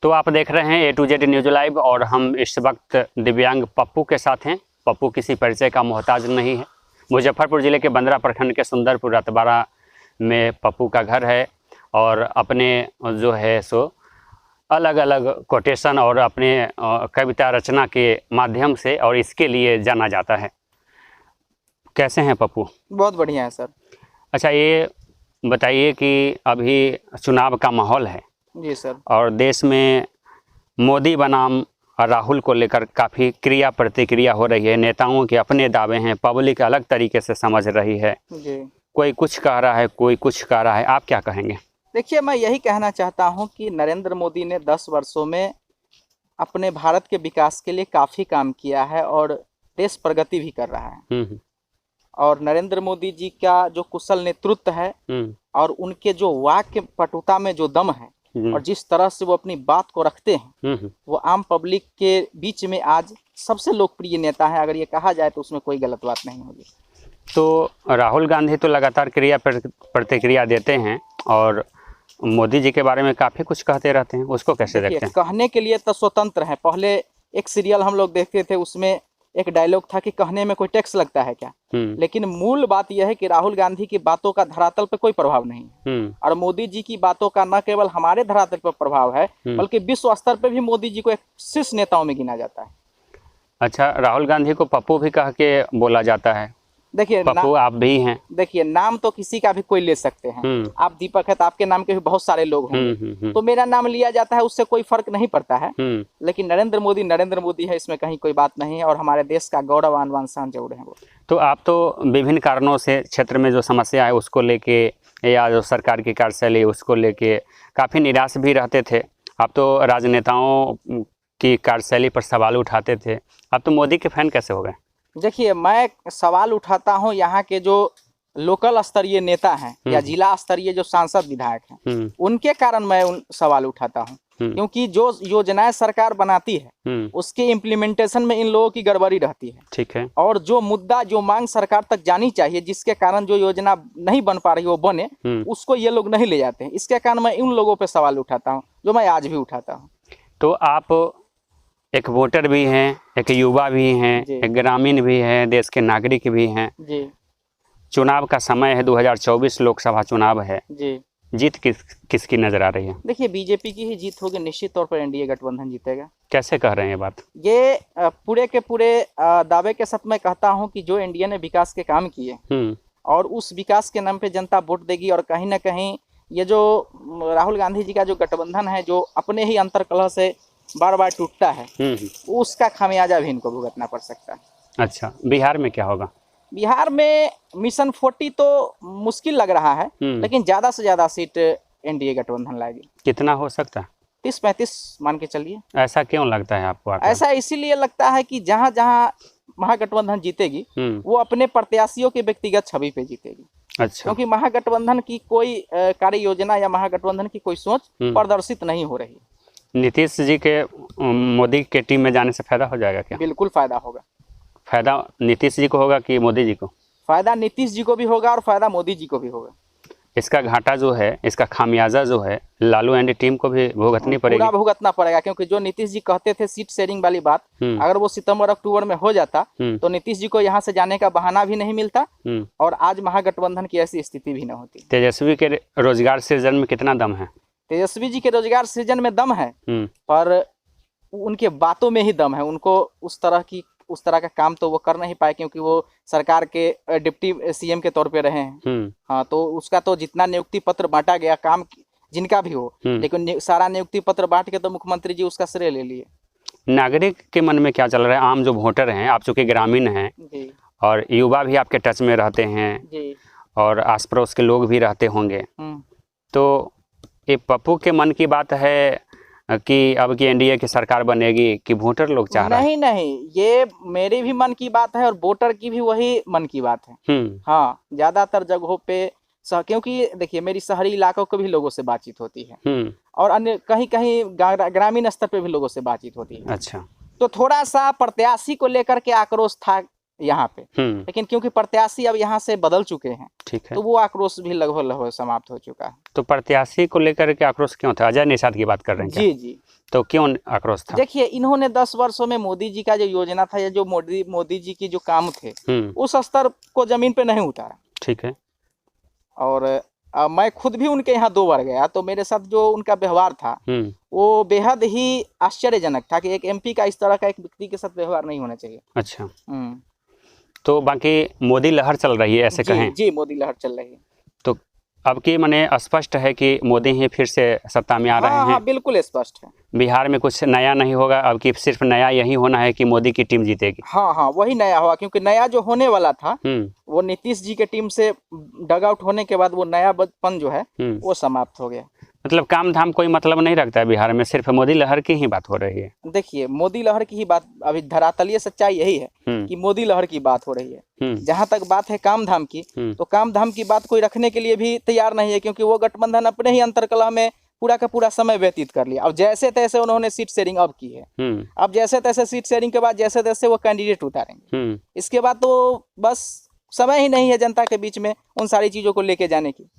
तो आप देख रहे हैं A to Z news live और हम इस वक्त दिव्यांग पप्पू के साथ हैं। पप्पू किसी परिचय का मोहताज नहीं है। मुजफ्फरपुर ज़िले के बंदरा प्रखंड के सुंदरपुर रतबाड़ा में पप्पू का घर है और अपने जो है सो अलग अलग कोटेशन और अपने कविता रचना के माध्यम से और इसके लिए जाना जाता है। कैसे हैं पप्पू? बहुत बढ़िया है सर। अच्छा, ये बताइए कि अभी चुनाव का माहौल है जी सर। और देश में मोदी बनाम राहुल को लेकर काफ़ी क्रिया प्रतिक्रिया हो रही है। नेताओं के अपने दावे हैं, पब्लिक अलग तरीके से समझ रही है। जी। कोई कुछ कह रहा है, कोई कुछ कह रहा है, आप क्या कहेंगे? देखिए, मैं यही कहना चाहता हूं कि नरेंद्र मोदी ने 10 वर्षों में अपने भारत के विकास के लिए काफ़ी काम किया है और देश प्रगति भी कर रहा है। और नरेंद्र मोदी जी का जो कुशल नेतृत्व है और उनके जो वाक्य पटुता में जो दम है और जिस तरह से वो अपनी बात को रखते हैं, वो आम पब्लिक के बीच में आज सबसे लोकप्रिय नेता है। अगर ये कहा जाए तो उसमें कोई गलत बात नहीं होगी। तो राहुल गांधी तो लगातार क्रिया प्रतिक्रिया देते हैं और मोदी जी के बारे में काफ़ी कुछ कहते रहते हैं, उसको कैसे देखते हैं? कहने के लिए तो स्वतंत्र है। पहले एक सीरियल हम लोग देखते थे, उसमें एक डायलॉग था कि कहने में कोई टैक्स लगता है क्या। लेकिन मूल बात यह है कि राहुल गांधी की बातों का धरातल पर कोई प्रभाव नहीं है और मोदी जी की बातों का न केवल हमारे धरातल पर प्रभाव है बल्कि विश्व स्तर पर भी मोदी जी को एक शीर्ष नेताओं में गिना जाता है। अच्छा, राहुल गांधी को पप्पू भी कह के बोला जाता है। देखिए, पप्पू आप भी हैं। देखिए, नाम तो किसी का भी कोई ले सकते हैं। आप दीपक है तो आपके नाम के भी बहुत सारे लोग होंगे, तो मेरा नाम लिया जाता है, उससे कोई फर्क नहीं पड़ता है। लेकिन नरेंद्र मोदी है, इसमें कहीं कोई बात नहीं है और हमारे देश का गौरवान्वित शान जरूर है वो। तो आप तो विभिन्न कारणों से क्षेत्र में जो समस्या है उसको लेके या जो सरकार की कार्यशैली उसको लेके काफ़ी निराश भी रहते थे। आप तो राजनेताओं की कार्यशैली पर सवाल उठाते थे। आप तो मोदी के फैन कैसे हो गए? देखिए, मैं सवाल उठाता हूं यहाँ के जो लोकल स्तरीय नेता हैं या जिला स्तरीय जो सांसद विधायक हैं, उनके कारण मैं उन सवाल उठाता हूं। क्योंकि जो योजनाएं सरकार बनाती है उसके इम्प्लीमेंटेशन में इन लोगों की गड़बड़ी रहती है। ठीक है। और जो मुद्दा जो मांग सरकार तक जानी चाहिए, जिसके कारण जो योजना नहीं बन पा रही वो बने, उसको ये लोग नहीं ले जाते हैं। इसके कारण मैं उन लोगों पर सवाल उठाता हूँ जो मैं आज भी उठाता हूँ। तो आप एक वोटर भी हैं, एक युवा भी हैं, एक ग्रामीण भी हैं, देश के नागरिक भी हैं जी। चुनाव का समय है, 2024 लोकसभा चुनाव है जी। जीत किसकी नजर आ रही है? देखिए, बीजेपी की ही जीत होगी। निश्चित तौर पर एनडीए गठबंधन जीतेगा। कैसे कह रहे हैं ये बात? ये पूरे के पूरे दावे के साथ मैं कहता हूं कि जो एनडीए ने विकास के काम किए और उस विकास के नाम पे जनता वोट देगी और कहीं ना कहीं ये जो राहुल गांधी जी का जो गठबंधन है, जो अपने ही अंतर्कलह से बार बार टूटता है, उसका खामियाजा भी इनको भुगतना पड़ सकता है। अच्छा, बिहार में क्या होगा? बिहार में मिशन 40 तो मुश्किल लग रहा है, लेकिन ज्यादा से ज्यादा सीट एनडीए गठबंधन लाएगी। कितना हो सकता है? 30-35 मान के चलिए। ऐसा क्यों लगता है आपको? ऐसा इसीलिए लगता है कि जहां जहां महागठबंधन जीतेगी वो अपने प्रत्याशियों के व्यक्तिगत छवि पे जीतेगी। अच्छा। क्योंकि महागठबंधन की कोई कार्य योजना या महागठबंधन की कोई सोच प्रदर्शित नहीं हो रही। नीतीश जी के मोदी के टीम में जाने से फायदा हो जाएगा क्या? बिल्कुल फायदा होगा। फायदा नीतीश जी को होगा कि मोदी जी को? फायदा नीतीश जी को भी होगा और फायदा मोदी जी को भी होगा। इसका घाटा जो है, इसका खामियाजा जो है लालू एंड टीम को भी भुगतनी पड़ेगी। पूरा भुगतना पड़ेगा, क्योंकि जो नीतीश जी कहते थे सीट शेयरिंग वाली बात, अगर वो सितंबर अक्टूबर में हो जाता तो नीतीश जी को यहाँ से जाने का बहाना भी नहीं मिलता और आज महागठबंधन की ऐसी स्थिति भी न होती। तेजस्वी के रोजगार सृजन में कितना दम है? तेजस्वी जी के रोजगार सृजन में दम है, पर उनके बातों में ही दम है। उनको उस तरह का काम तो वो कर नहीं पाए, क्योंकि वो सरकार के डिप्टी सीएम के तौर पे रहे हैं। हाँ, तो उसका तो जितना नियुक्ति पत्र बांटा गया, काम जिनका भी हो, लेकिन सारा नियुक्ति पत्र बांट के तो मुख्यमंत्री जी उसका श्रेय ले लिए। नागरिक के मन में क्या चल रहा है? आम जो वोटर हैं, आप चूंकि ग्रामीण हैं और युवा भी आपके टच में रहते हैं और आस पड़ोस के लोग भी रहते होंगे, तो ये पप्पू के मन की बात है कि अब की एनडीए की सरकार बनेगी कि वोटर लोग चाह रहे हैं? नहीं, ये मेरे भी मन की बात है और वोटर की भी वही मन की बात है। हाँ, ज्यादातर जगहों पे क्योंकि देखिए, मेरी शहरी इलाकों के भी लोगों से बातचीत होती है और अन्य कहीं कहीं ग्रामीण स्तर पे भी लोगों से बातचीत होती है। अच्छा। तो थोड़ा सा प्रत्याशी को लेकर के आक्रोश था यहाँ पे, लेकिन क्योंकि प्रत्याशी अब यहाँ से बदल चुके हैं, ठीक है, तो वो आक्रोश भी लगभग समाप्त हो चुका है। तो प्रत्याशी को लेकर के आक्रोश क्यों था? अजय निषाद की बात कर रहे हैं क्या? जी। तो क्यों आक्रोश था? देखिए, इन्होंने 10 वर्षों में मोदी जी का जो योजना था या जो मोदी जी की जो काम थे उस स्तर को जमीन पे नहीं उतारा। ठीक है। और मैं खुद भी उनके यहाँ 2 बार गया, तो मेरे साथ जो उनका व्यवहार था वो बेहद ही आश्चर्यजनक था कि एक एमपी का इस तरह का एक व्यक्ति के साथ व्यवहार नहीं होना चाहिए। अच्छा, तो बाकी मोदी लहर चल रही है ऐसे कहें? जी, मोदी लहर चल रही है। तो अब की माने स्पष्ट है कि मोदी ही फिर से सत्ता में आ रहे हैं? हाँ, बिल्कुल स्पष्ट है। बिहार में कुछ नया नहीं होगा अब की, सिर्फ नया यही होना है कि मोदी की टीम जीतेगी? हाँ, वही नया हुआ, क्योंकि नया जो होने वाला था वो नीतीश जी के टीम से डग आउट होने के बाद वो नयापन जो है वो समाप्त हो गया। मतलब काम धाम कोई मतलब नहीं रखता है बिहार में, सिर्फ मोदी लहर की ही बात हो रही है? देखिए, मोदी लहर की ही बात, अभी धरातलीय सच्चाई यही है कि मोदी लहर की बात हो रही है। जहां तक बात है काम धाम की, तो काम धाम की बात कोई रखने के लिए भी तैयार नहीं है, क्योंकि वो गठबंधन अपने ही अंतरकलह में पूरा का पूरा समय व्यतीत कर लिया। अब जैसे तैसे उन्होंने सीट शेयरिंग अब की है, अब जैसे तैसे सीट शेयरिंग के बाद जैसे तैसे वो कैंडिडेट उतारेंगे। इसके बाद तो बस समय ही नहीं है जनता के बीच में उन सारी चीजों को लेके जाने की,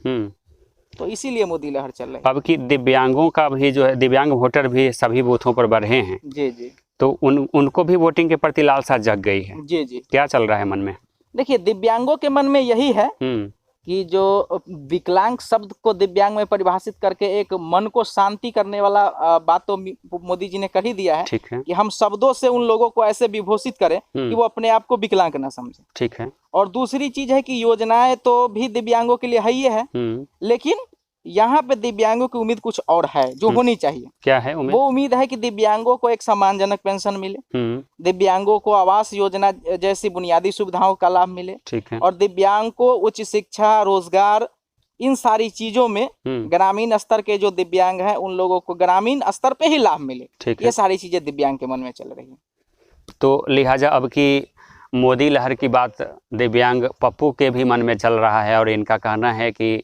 तो इसीलिए मोदी लहर चल रही है। अब की दिव्यांगों का भी जो है, दिव्यांग वोटर भी सभी बूथों पर बढ़े हैं। जी। तो उनको भी वोटिंग के प्रति लालसा जग गई है। जी। क्या चल रहा है मन में? देखिए, दिव्यांगों के मन में यही है कि जो विकलांग शब्द को दिव्यांग में परिभाषित करके एक मन को शांति करने वाला बात तो मोदी जी ने कर ही दिया है। ठीक है। कि हम शब्दों से उन लोगों को ऐसे विभूषित करें कि वो अपने आप को विकलांग ना समझे। ठीक है। और दूसरी चीज है कि योजनाएं तो भी दिव्यांगों के लिए है ही है, लेकिन यहाँ पे दिव्यांगों की उम्मीद कुछ और है जो होनी चाहिए। क्या है उम्मीद? वो उम्मीद है कि दिव्यांगों को एक सम्मानजनक पेंशन मिले, दिव्यांगों को आवास योजना जैसी बुनियादी सुविधाओं का लाभ मिले। ठीक है। और दिव्यांग को उच्च शिक्षा, रोजगार, इन सारी चीजों में ग्रामीण स्तर के जो दिव्यांग हैं उन लोगों को ग्रामीण स्तर पे ही लाभ मिले। ये सारी चीजें दिव्यांग के मन में चल रही है। तो लिहाजा अब की मोदी लहर की बात दिव्यांग पप्पू के भी मन में चल रहा है, और इनका कहना है कि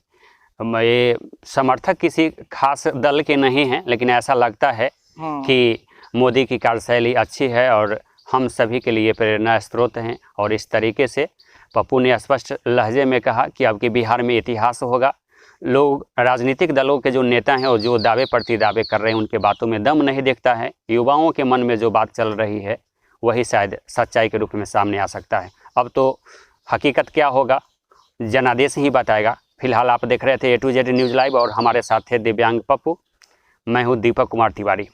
ये समर्थक किसी खास दल के नहीं हैं, लेकिन ऐसा लगता है कि मोदी की कार्यशैली अच्छी है और हम सभी के लिए प्रेरणा स्रोत हैं। और इस तरीके से पप्पू ने स्पष्ट लहजे में कहा कि अब की बिहार में इतिहास होगा। लोग, राजनीतिक दलों के जो नेता हैं और जो दावे प्रति दावे कर रहे हैं, उनके बातों में दम नहीं दिखता है। युवाओं के मन में जो बात चल रही है वही शायद सच्चाई के रूप में सामने आ सकता है। अब तो हकीकत क्या होगा जनादेश ही बताएगा। फिलहाल आप देख रहे थे A to Z news live और हमारे साथ थे दिव्यांग पप्पू। मैं हूँ दीपक कुमार तिवारी।